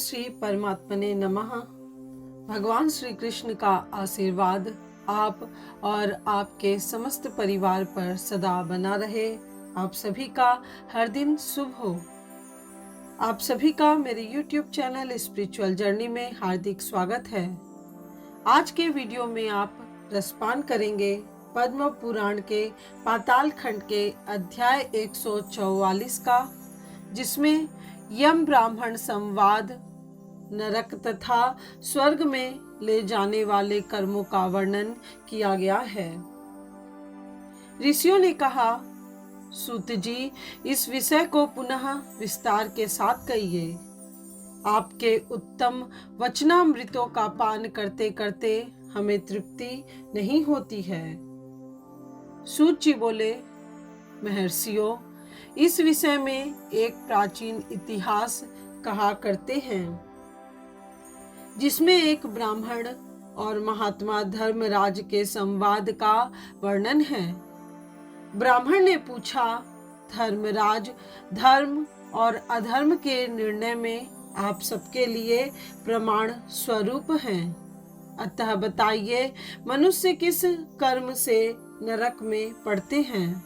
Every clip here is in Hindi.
श्री परमात्मने नमः। भगवान श्री कृष्ण का आशीर्वाद आप और आपके समस्त परिवार पर सदा बना रहे। आप सभी का हर दिन शुभ हो। आप सभी का मेरे YouTube चैनल स्पिरिचुअल जर्नी में हार्दिक स्वागत है। आज के वीडियो में आप रसपान करेंगे पद्म पुराण के पाताल खंड के अध्याय 144 का, जिसमें यम ब्राह्मण संवाद, नरक तथा स्वर्ग में ले जाने वाले कर्मों का वर्णन किया गया है। ऋषियों ने कहा, सूत जी, इस विषय को पुनः विस्तार के साथ कहिए। आपके उत्तम वचनामृतों का पान करते करते हमें तृप्ति नहीं होती है। सूत जी बोले, महर्षियों, इस विषय में एक प्राचीन इतिहास कहा करते हैं, जिसमें एक ब्राह्मण और महात्मा धर्मराज के संवाद का वर्णन है। ब्राह्मण ने पूछा, धर्मराज, धर्म और अधर्म के निर्णय में आप सबके लिए प्रमाण स्वरूप हैं। अतः बताइए, मनुष्य किस कर्म से नरक में पड़ते हैं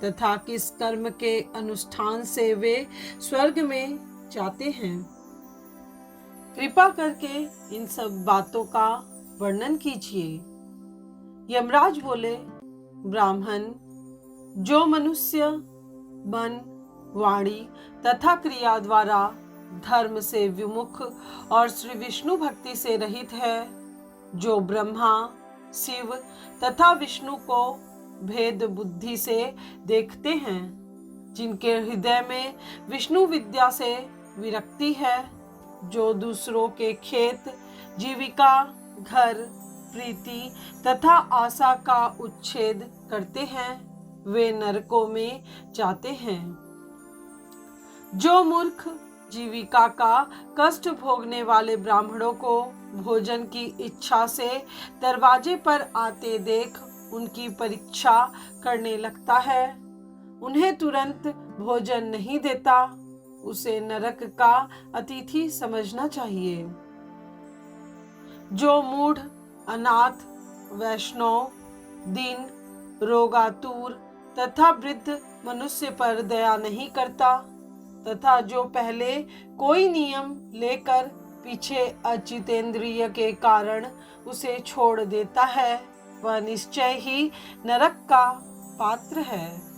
तथा किस कर्म के अनुष्ठान से वे स्वर्ग में जाते हैं। कृपा करके इन सब बातों का वर्णन कीजिए। यमराज बोले, ब्राह्मण, जो मनुष्य मन, वाणी तथा क्रिया द्वारा धर्म से विमुख और श्री विष्णु भक्ति से रहित है, जो ब्रह्मा, शिव तथा विष्णु को भेद बुद्धि से देखते हैं, जिनके हृदय में विष्णु विद्या से विरक्ति है, जो दूसरों के खेत, जीविका, घर, प्रीति तथा आशा का उच्छेद करते हैं, वे नरकों में जाते हैं। जो मूर्ख जीविका का कष्ट भोगने वाले ब्राह्मणों को भोजन की इच्छा से दरवाजे पर आते देख उनकी परीक्षा करने लगता है, उन्हें तुरंत भोजन नहीं देता, उसे नरक का अतिथि समझना चाहिए। जो मूढ़, अनाथ, वैष्णव, दीन, रोगातुर तथा वृद्ध मनुष्य पर दया नहीं करता तथा जो पहले कोई नियम लेकर पीछे अचितेंद्रिय के कारण उसे छोड़ देता है, वह निश्चय ही नरक का पात्र है।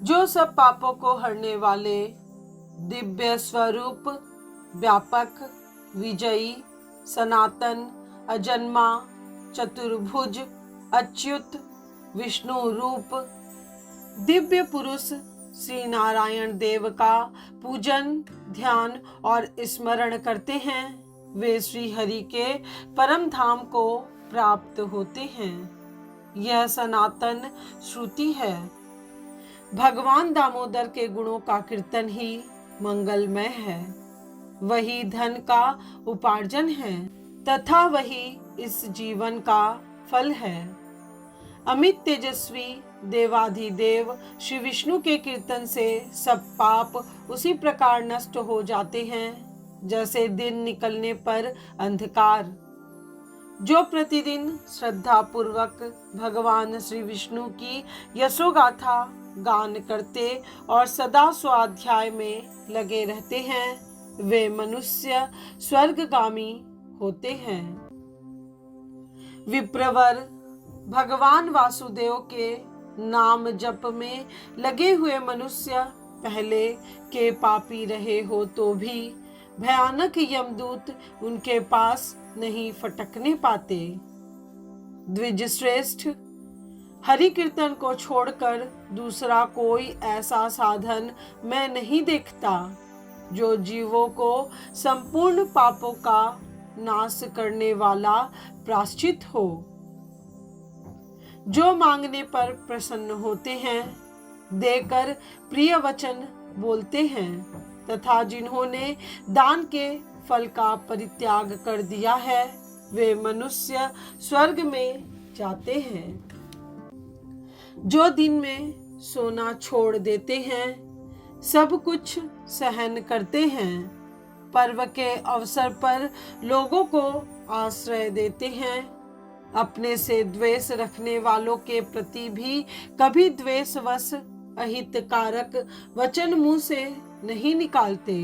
जो सब पापों को हरने वाले, दिव्य स्वरूप, व्यापक, विजयी, सनातन, अजन्मा, चतुर्भुज, अच्युत, विष्णु रूप, दिव्य पुरुष श्री नारायण देव का पूजन, ध्यान और स्मरण करते हैं, वे श्री हरि के परम धाम को प्राप्त होते हैं। यह सनातन श्रुति है। भगवान दामोदर के गुणों का कीर्तन ही मंगलमय है। वही धन का उपार्जन है तथा वही इस जीवन का फल है। अमित तेजस्वी देवाधिदेव श्री विष्णु के कीर्तन से सब पाप उसी प्रकार नष्ट हो जाते हैं जैसे दिन निकलने पर अंधकार। जो प्रतिदिन श्रद्धा पूर्वक भगवान श्री विष्णु की यशोगाथा गान करते और सदा स्वाध्याय में लगे रहते हैं, वे मनुष्य स्वर्गगामी होते हैं। विप्रवर, भगवान वासुदेव के नाम जप में लगे हुए मनुष्य पहले के पापी रहे हो तो भी भयानक यमदूत उनके पास नहीं फटकने पाते। द्विज श्रेष्ठ, हरि कीर्तन को छोड़कर दूसरा कोई ऐसा साधन मैं नहीं देखता जो जीवों को संपूर्ण पापों का नाश करने वाला प्रायश्चित हो। जो मांगने पर प्रसन्न होते हैं, देकर प्रिय वचन बोलते हैं तथा जिन्होंने दान के फल का परित्याग कर दिया है, वे मनुष्य स्वर्ग में जाते हैं। जो दिन में सोना छोड़ देते हैं, सब कुछ सहन करते हैं पर्व के अवसर पर लोगों को आश्रय देते हैं। अपने से द्वेष रखने वालों के प्रति भी कभी द्वेषवश अहितकारक वचन मुंह से नहीं निकालते,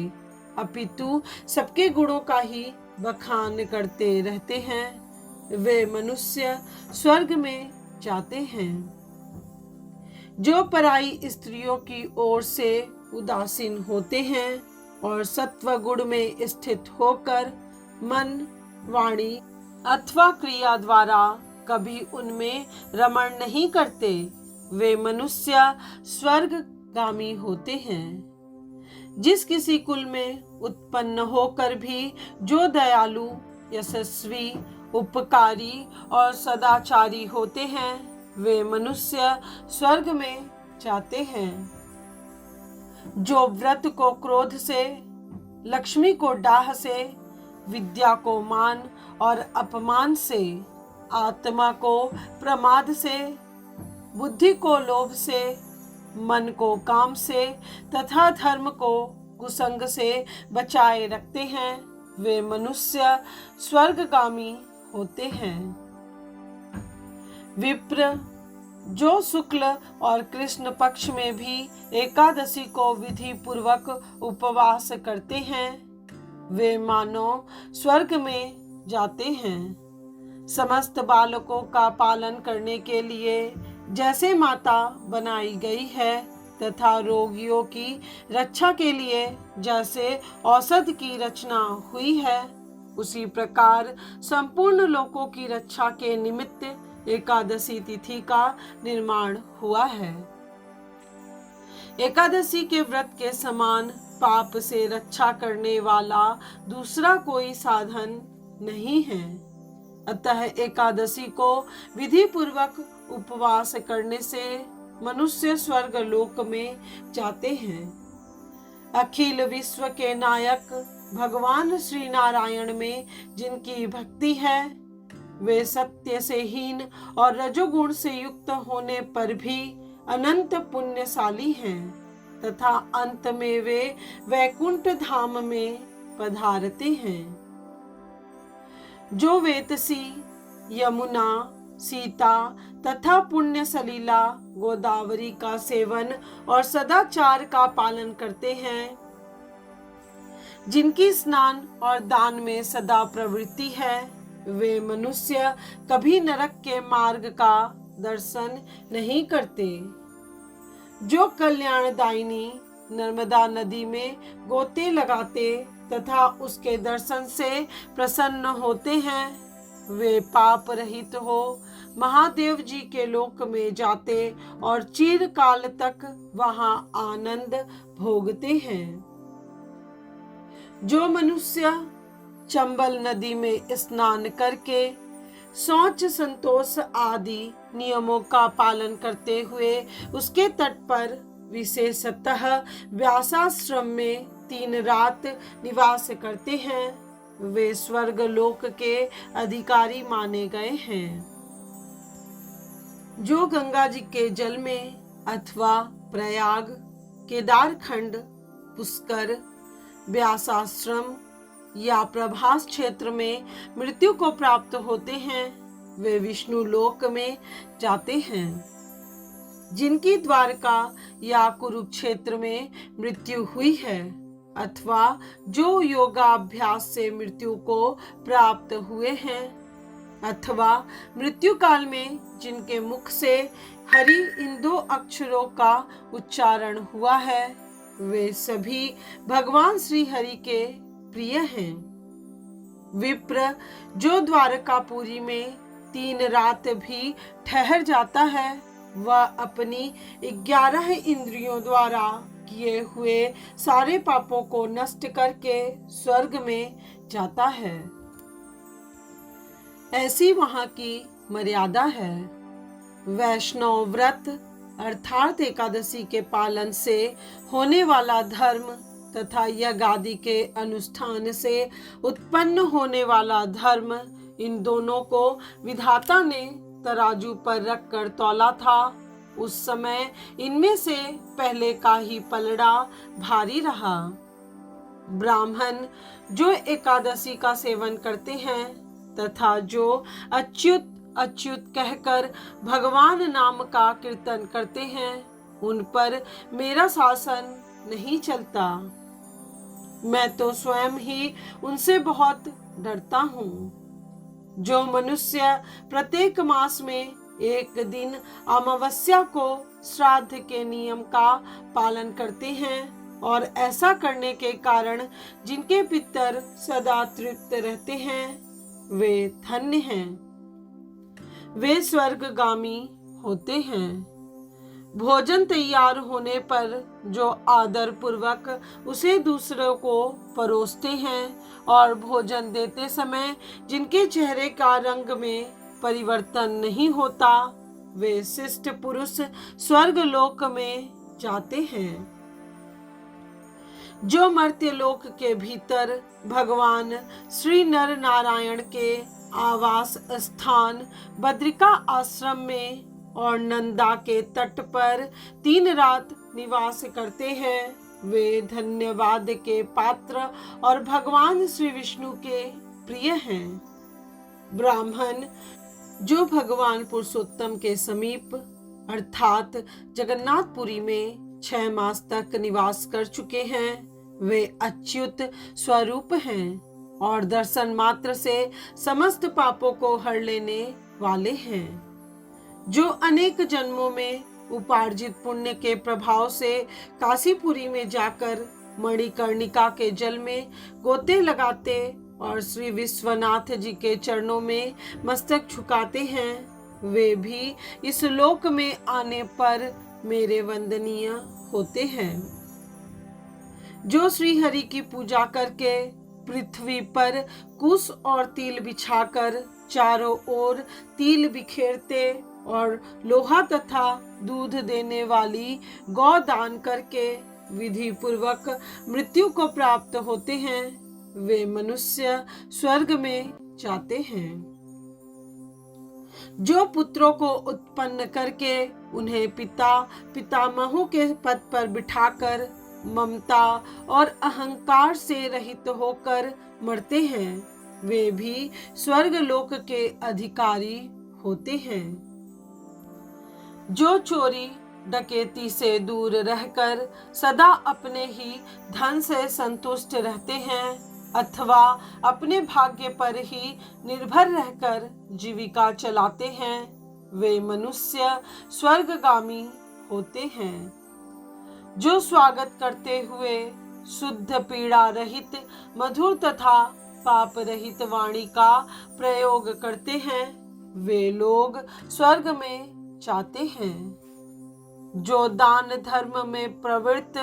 अपितु सबके गुणों का ही बखान करते रहते हैं। वे मनुष्य स्वर्ग में जाते हैं। जो पराई स्त्रियों की ओर से उदासीन होते हैं और सत्व गुण में स्थित होकर मन, वाणी अथवा क्रिया द्वारा कभी उनमें रमण नहीं करते, वे मनुष्य स्वर्गगामी होते हैं। जिस किसी कुल में उत्पन्न होकर भी जो दयालु, यशस्वी, उपकारी और सदाचारी होते हैं, वे मनुष्य स्वर्ग में जाते हैं। जो व्रत को क्रोध से, लक्ष्मी को डाह से, विद्या को मान और अपमान से, आत्मा को प्रमाद से, बुद्धि को लोभ से, मन को काम से तथा धर्म को कुसंग से बचाए रखते हैं, वे मनुष्य स्वर्गगामी होते हैं। विप्र जो शुक्ल और कृष्ण पक्ष में भी एकादशी को विधि पूर्वक उपवास करते हैं, वे मानो स्वर्ग में जाते हैं। समस्त बालकों का पालन करने के लिए जैसे माता बनाई गई है तथा रोगियों की रक्षा के लिए जैसे औषध की रचना हुई है, उसी प्रकार संपूर्ण लोकों की रक्षा के निमित्त एकादशी तिथि का निर्माण हुआ है। एकादशी के व्रत के समान पाप से रक्षा करने वाला दूसरा कोई साधन नहीं है। अतः एकादशी को विधि पूर्वक उपवास करने से मनुष्य स्वर्ग लोक में जाते हैं। अखिल विश्व के नायक भगवान श्री नारायण में जिनकी भक्ति है, वे सत्य से हीन और रजोगुण से युक्त होने पर भी अनंत पुण्यशाली हैं तथा अंत में वे वैकुंठ धाम में पधारते हैं। जो वेतसी, यमुना, सीता तथा पुण्य सलीला गोदावरी का सेवन और सदाचार का पालन करते हैं, जिनकी स्नान और दान में सदा प्रवृत्ति है, वे मनुष्य कभी नरक के मार्ग का दर्शन नहीं करते। जो कल्याणदायिनी नर्मदा नदी में गोते लगाते तथा उसके दर्शन से प्रसन्न होते हैं, वे पाप रहित हो महादेव जी के लोक में जाते और चिरकाल तक वहां आनंद भोगते हैं। जो मनुष्य चंबल नदी में स्नान करके शौच, संतोष आदि नियमों का पालन करते हुए उसके तट पर विशेषतः व्यासाश्रम में 3 रात निवास करते हैं, वे स्वर्ग लोक के अधिकारी माने गए हैं। जो गंगा जी के जल में अथवा प्रयाग, केदारखंड, पुष्कर, व्यासाश्रम या प्रभास क्षेत्र में मृत्यु को प्राप्त होते हैं, वे विष्णु लोक में जाते हैं। जिनकी द्वारका या कुरुक्षेत्र में मृत्यु हुई है अथवा जो योगाभ्यास से मृत्यु को प्राप्त हुए हैं अथवा मृत्यु काल में जिनके मुख से हरि इन 2 अक्षरों का उच्चारण हुआ है, वे सभी भगवान श्री हरि के प्रिय हैं। विप्र जो द्वारकापुरी में 3 रात भी ठहर जाता है, वह अपनी 11 इंद्रियों द्वारा किए हुए सारे पापों को नष्ट करके स्वर्ग में जाता है। ऐसी वहां की मर्यादा है। वैष्णव व्रत अर्थात एकादशी के पालन से होने वाला धर्म तथा यज्ञ आदि के अनुष्ठान से उत्पन्न होने वाला धर्म, इन दोनों को विधाता ने तराजू पर रखकर तौला था। उस समय इनमें से पहले का ही पलड़ा भारी रहा। ब्राह्मण जो एकादशी का सेवन करते हैं तथा जो अच्युत अच्युत कहकर भगवान नाम का कीर्तन करते हैं, उन पर मेरा शासन नहीं चलता। मैं तो स्वयं ही उनसे बहुत डरता हूँ। जो मनुष्य प्रत्येक मास में एक दिन अमावस्या को श्राद्ध के नियम का पालन करते हैं और ऐसा करने के कारण जिनके पितर सदा तृप्त रहते हैं, वे धन्य हैं, वे स्वर्गगामी होते हैं। भोजन तैयार होने पर जो आदर पूर्वक उसे दूसरों को परोसते हैं और भोजन देते समय जिनके चेहरे का रंग में परिवर्तन नहीं होता, वे शिष्ट पुरुष स्वर्ग लोक में जाते हैं। जो मर्त्य लोक के भीतर भगवान श्री नर नारायण के आवास स्थान बद्रिका आश्रम में और नंदा के तट पर 3 रात निवास करते हैं, वे धन्यवाद के पात्र और भगवान श्री विष्णु के प्रिय हैं। ब्राह्मण जो भगवान पुरुषोत्तम के समीप अर्थात जगन्नाथपुरी में 6 मास तक निवास कर चुके हैं, वे अच्युत स्वरूप हैं और दर्शन मात्र से समस्त पापों को हर लेने वाले हैं। जो अनेक जन्मों में उपार्जित पुण्य के प्रभाव से काशीपुरी में जाकर मणिकर्णिका के जल में गोते लगाते और श्री विश्वनाथ जी के चरणों में मस्तक झुकाते हैं, वे भी इस लोक में आने पर मेरे वंदनीय होते हैं। जो श्री हरि की पूजा करके पृथ्वी पर कुश और तिल बिछाकर चारों ओर तिल बिखेरते और लोहा तथा दूध देने वाली गौ दान करके विधि पूर्वक मृत्यु को प्राप्त होते हैं, वे मनुष्य स्वर्ग में जाते हैं। जो पुत्रों को उत्पन्न करके उन्हें पिता पितामहों के पद पर बिठाकर ममता और अहंकार से रहित होकर मरते हैं, वे भी स्वर्ग लोक के अधिकारी होते हैं। जो चोरी डकैती से दूर रहकर सदा अपने ही धन से संतुष्ट रहते हैं अथवा अपने भाग्य पर ही निर्भर रहकर जीविका चलाते हैं, वे मनुष्य स्वर्गगामी होते हैं। जो स्वागत करते हुए शुद्ध पीड़ा रहित मधुर तथा पाप रहित वाणी का प्रयोग करते हैं, वे लोग स्वर्ग में जाते हैं। जो दान धर्म में प्रवृत्त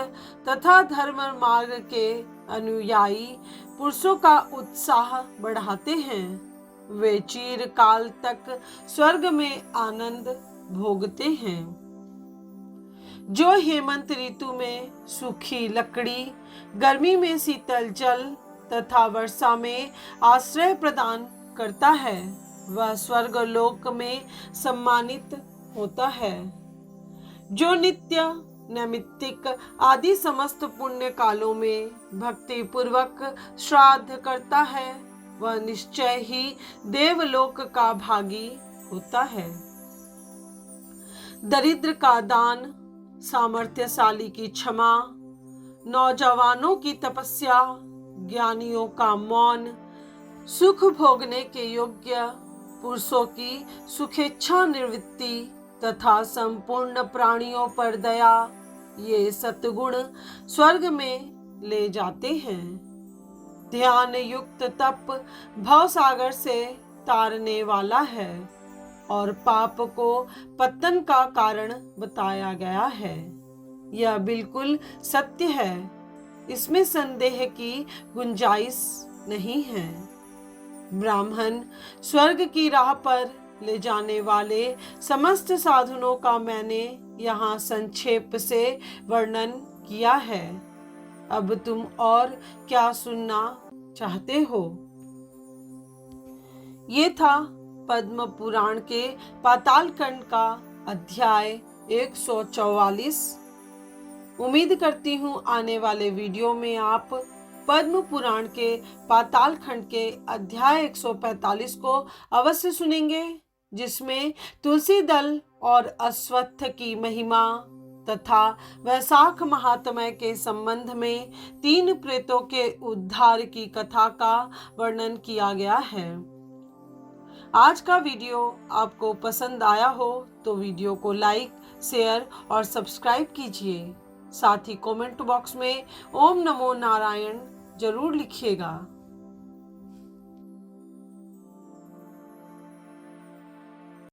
तथा धर्म मार्ग के अनुयायी पुरुषों का उत्साह बढ़ाते हैं, वे चिर काल तक स्वर्ग में आनंद भोगते हैं। जो हेमंत ऋतु में सूखी लकड़ी, गर्मी में शीतल जल तथा वर्षा में आश्रय प्रदान करता है, वह स्वर्ग लोक में सम्मानित होता है। जो नित्य नैमित्तिक आदि समस्त पुण्य कालों में भक्ति पूर्वक श्राद्ध करता है, वह निश्चय ही देवलोक का भागी होता है। दरिद्र का दान, सामर्थ्यशाली की क्षमा, नौजवानों की तपस्या, ज्ञानियों का मौन, सुख भोगने के योग्य पुरुषों की सुखेच्छा निवृत्ति तथा संपूर्ण प्राणियों पर दया, ये सतगुण स्वर्ग में ले जाते हैं। ध्यान युक्त तप भव सागर से तारने वाला है और पाप को पतन का कारण बताया गया है। यह बिल्कुल सत्य है, इसमें संदेह की गुंजाइश नहीं है। ब्राह्मण स्वर्ग की राह पर ले जाने वाले समस्त साधनों का मैंने यहाँ संक्षेप से वर्णन किया है। अब तुम और क्या सुनना चाहते हो? ये था पद्म पुराण के पाताल खंड का अध्याय 144। उम्मीद करती हूँ आने वाले वीडियो में आप पद्म पुराण के पाताल खंड के अध्याय 145 को अवश्य सुनेंगे, जिसमें तुलसी दल और अश्वत्थ की महिमा तथा वैशाख महात्म्य के संबंध में 3 प्रेतों के उद्धार की कथा का वर्णन किया गया है। आज का वीडियो आपको पसंद आया हो तो वीडियो को लाइक, शेयर और सब्सक्राइब कीजिए। साथ ही कमेंट बॉक्स में ओम नमो नारायण जरूर लिखिएगा।